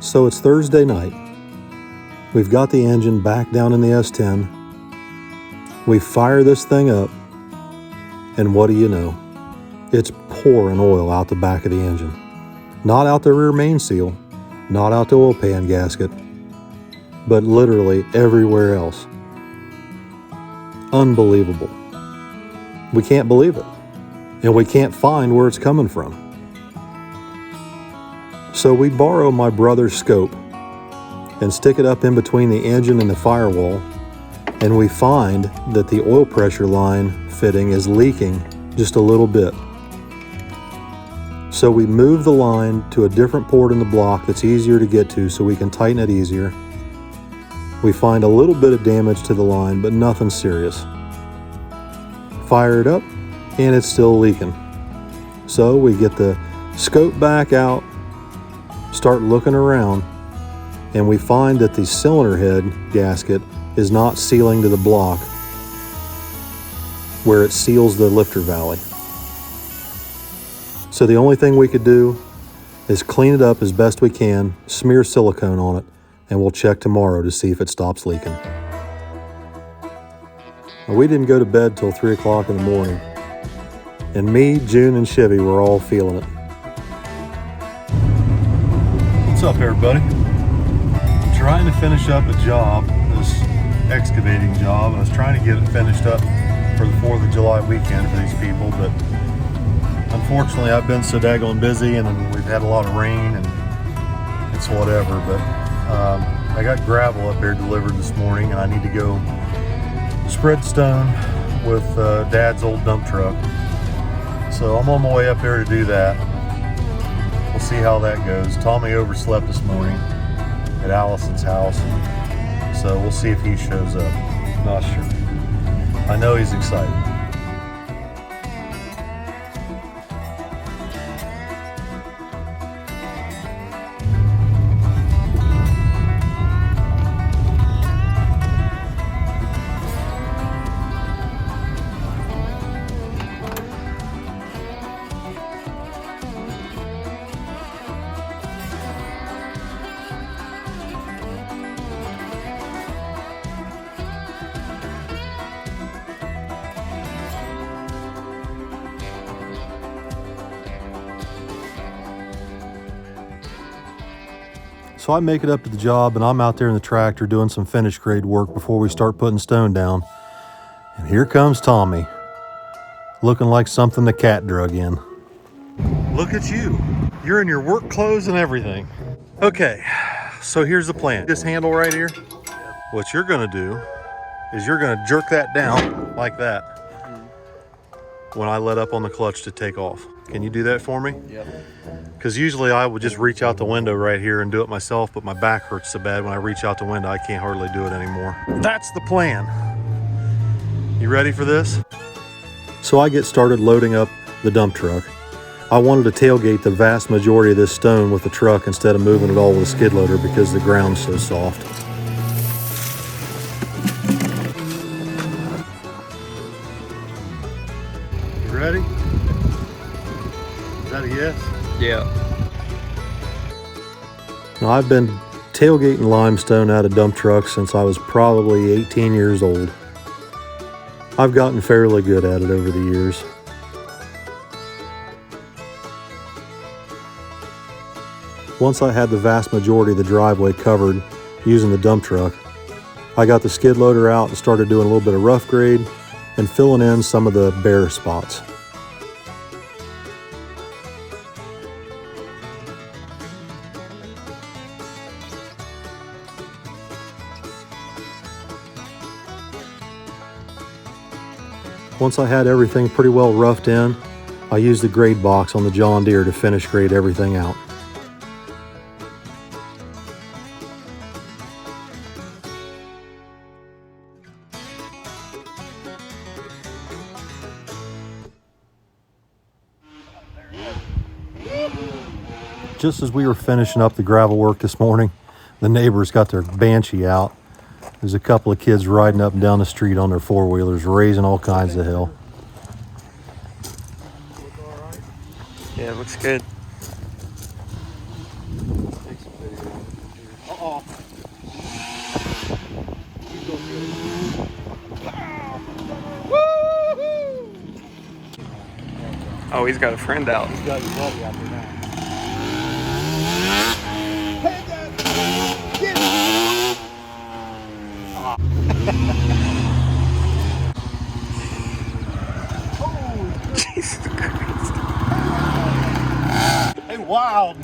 So it's Thursday night. We've got the engine back down in the S10. We fire this thing up, and what do you know? It's pouring oil out the back of the engine. Not out the rear main seal, not out the oil pan gasket, but literally everywhere else. Unbelievable. We can't believe it, and we can't find where it's coming from. So we borrow my brother's scope and stick it up in between the engine and the firewall, and we find that the oil pressure line fitting is leaking just a little bit. So we move the line to a different port in the block that's easier to get to so we can tighten it easier. We find a little bit of damage to the line, but nothing serious. Fire it up, and it's still leaking. So we get the scope back out, start looking around, and we find that the cylinder head gasket is not sealing to the block where it seals the lifter valley. So the only thing we could do is clean it up as best we can, smear silicone on it, and we'll check tomorrow to see if it stops leaking. Now, we didn't go to bed till 3 o'clock in the morning, and me, June, and Chevy were all feeling it. What's up, everybody? I'm trying to finish up a job, this excavating job. I was trying to get it finished up for the 4th of July weekend for these people, but unfortunately I've been so daggone busy, and we've had a lot of rain, and it's whatever, but I got gravel up here delivered this morning, and I need to go spread stone with Dad's old dump truck. So I'm on my way up there to do that. We'll see how that goes. Tommy overslept this morning at Allison's house, so we'll see if he shows up. Not sure. I know he's excited. So I make it up to the job, and I'm out there in the tractor doing some finish grade work before we start putting stone down. And here comes Tommy, looking like something the cat drug in. Look at you. You're in your work clothes and everything. Okay, so here's the plan. This handle right here, what you're gonna do is you're gonna jerk that down like that when I let up on the clutch to take off. Can you do that for me? Yep. Because usually I would just reach out the window right here and do it myself, but my back hurts so bad when I reach out the window, I can't hardly do it anymore. That's the plan. You ready for this? So I get started loading up the dump truck. I wanted to tailgate the vast majority of this stone with the truck instead of moving it all with a skid loader because the ground's so soft. You ready? Is that a yes? Yeah. Now, I've been tailgating limestone out of dump trucks since I was probably 18 years old. I've gotten fairly good at it over the years. Once I had the vast majority of the driveway covered using the dump truck, I got the skid loader out and started doing a little bit of rough grade and filling in some of the bare spots. Once I had everything pretty well roughed in, I used the grade box on the John Deere to finish grade everything out. Just as we were finishing up the gravel work this morning, the neighbors got their Banshee out. There's a couple of kids riding up and down the street on their four-wheelers, raising all kinds of hell. Yeah, looks good. Oh, he's got a friend out. He's got his buddy out there now. Hey, Dad! Get it! Jesus Christ. Hey, wild!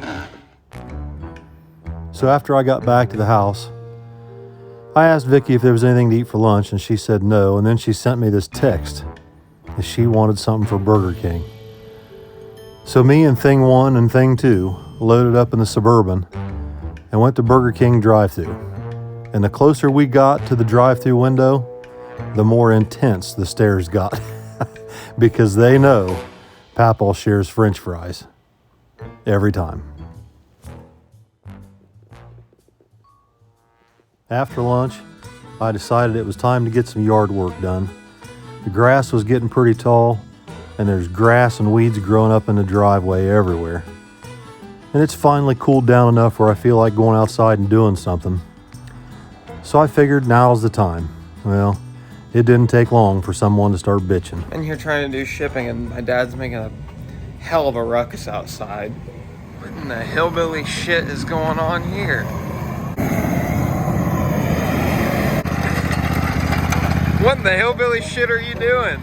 So after I got back to the house, I asked Vicky if there was anything to eat for lunch, and she said no, and then she sent me this text that she wanted something for Burger King. So me and Thing 1 and Thing 2 loaded up in the Suburban and went to Burger King drive-thru. And the closer we got to the drive-thru window, the more intense the stares got because they know Papaw shares French fries every time. After lunch, I decided it was time to get some yard work done. The grass was getting pretty tall, and there's grass and weeds growing up in the driveway everywhere. And it's finally cooled down enough where I feel like going outside and doing something. So I figured now's the time. Well, it didn't take long for someone to start bitching. I'm here trying to do shipping, and my dad's making a hell of a ruckus outside. What in the hillbilly shit is going on here? What in the hillbilly shit are you doing?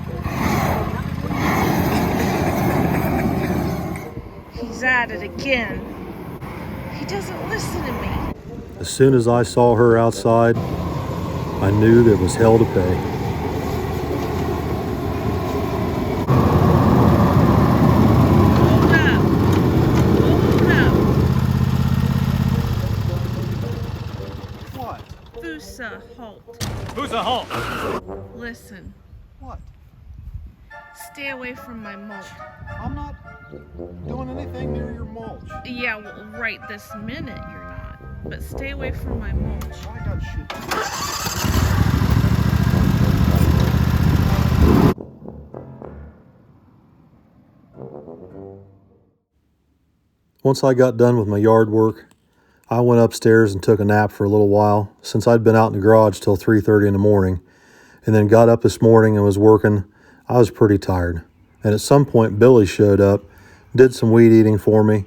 He's at it again. He doesn't listen to me. As soon as I saw her outside, I knew there was hell to pay. Hold up. Hold up. What? Fusa, halt. Who's a halt? Listen. What? Stay away from my mulch. I'm not doing anything near your mulch. Yeah, well, right this minute you're not. But stay away from my mulch. I got shit. Once I got done with my yard work, I went upstairs and took a nap for a little while, since I'd been out in the garage till 3:30 in the morning, and then got up this morning and was working. I was pretty tired, and at some point Billy showed up, did some weed eating for me,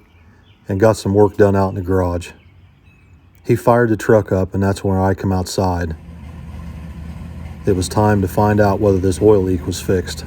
and got some work done out in the garage. He fired the truck up, and that's where I come outside. It was time to find out whether this oil leak was fixed.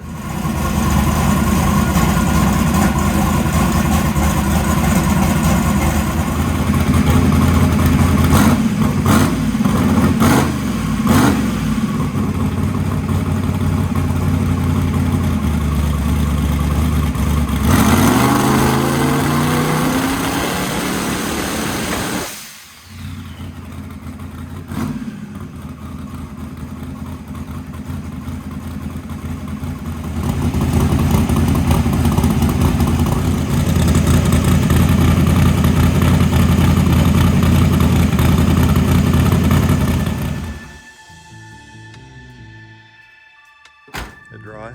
It dry?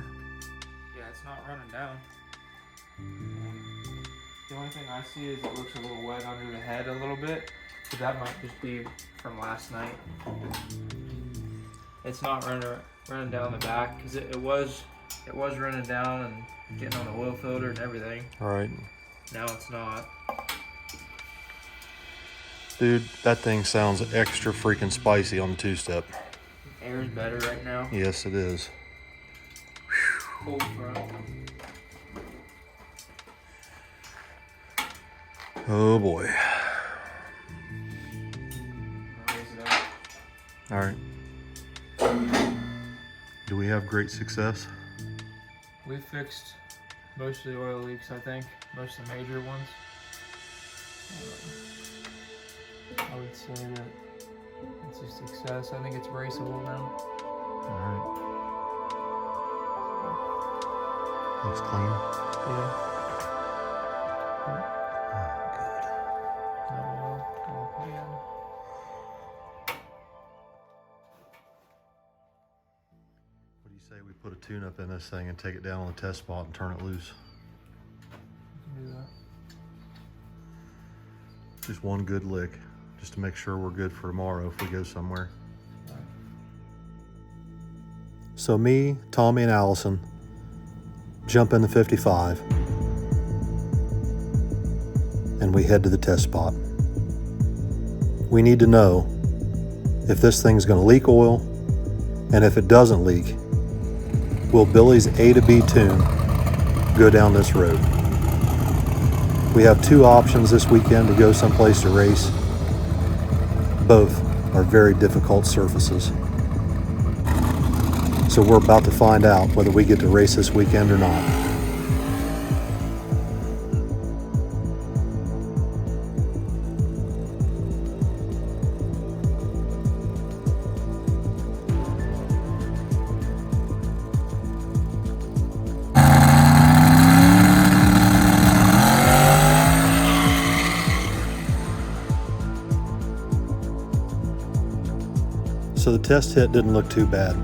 Yeah, it's not running down. The only thing I see is it looks a little wet under the head a little bit, but that might just be from last night. It's not running down the back because it was running down and getting on the oil filter and everything. All right. Now it's not. Dude, that thing sounds extra freaking spicy on the two-step. Air's better right now. Yes, it is. Cold front. Oh boy. Raise it up. All right. Do we have great success? We fixed most of the oil leaks, I think. Most of the major ones. I would say that it's a success. I think it's raceable now. All right. Looks clean. Yeah. Oh, Yeah. What do you say we put a tune-up in this thing and take it down on the test spot and turn it loose? Do that. Just one good lick, just to make sure we're good for tomorrow if we go somewhere. Right. So me, Tommy, and Allison jump in the 55, and we head to the test spot. We need to know if this thing's going to leak oil, and if it doesn't leak, will Billy's A to B tune go down this road? We have two options this weekend to go someplace to race. Both are very difficult surfaces. So we're about to find out whether we get to race this weekend or not. So the test hit didn't look too bad,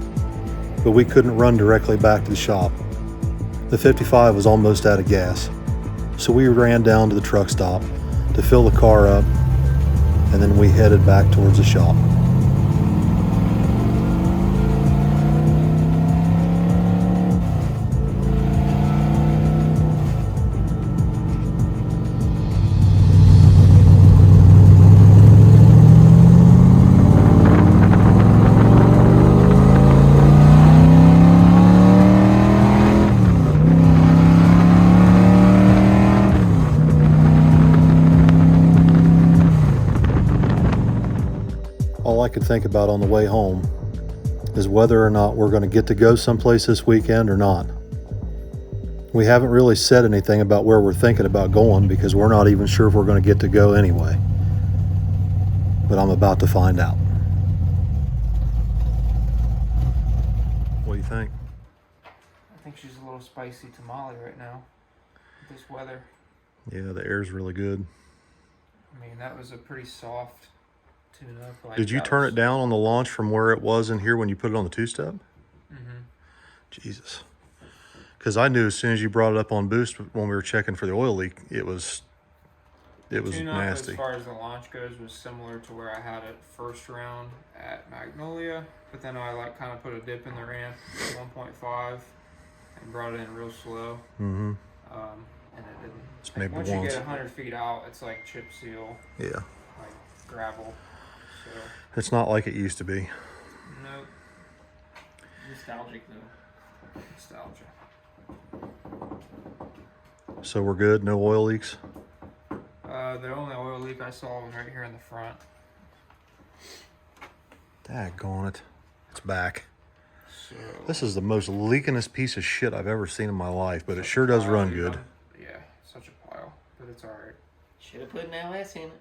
but we couldn't run directly back to the shop. The 55 was almost out of gas, so we ran down to the truck stop to fill the car up, and then we headed back towards the shop. All I could think about on the way home is whether or not we're going to get to go someplace this weekend or not. We haven't really said anything about where we're thinking about going because we're not even sure if we're going to get to go anyway. But I'm about to find out. What do you think? I think she's a little spicy tamale right now with this weather. Yeah, the air's really good. I mean, that was a pretty soft tune-up. Like, Did you turn it down on the launch from where it was in here when you put it on the two-step? Mm-hmm. Jesus. Because I knew as soon as you brought it up on boost when we were checking for the oil leak, it was nasty. As far as the launch goes, was similar to where I had it first round at Magnolia, but then I kind of put a dip in the ramp at 1.5 and brought it in real slow. Mm-hmm. And it didn't. It's maybe once once. you get 100 feet out, it's like chip seal. Yeah. Like gravel. So. It's not like it used to be. Nope. Nostalgic though. Nostalgia. So we're good? No oil leaks? The only oil leak I saw was right here in the front. Daggone it. It's back. So This is the most leakingest piece of shit I've ever seen in my life, but it sure does run good. Yeah, such a pile, but it's alright. Should have put an LS in it.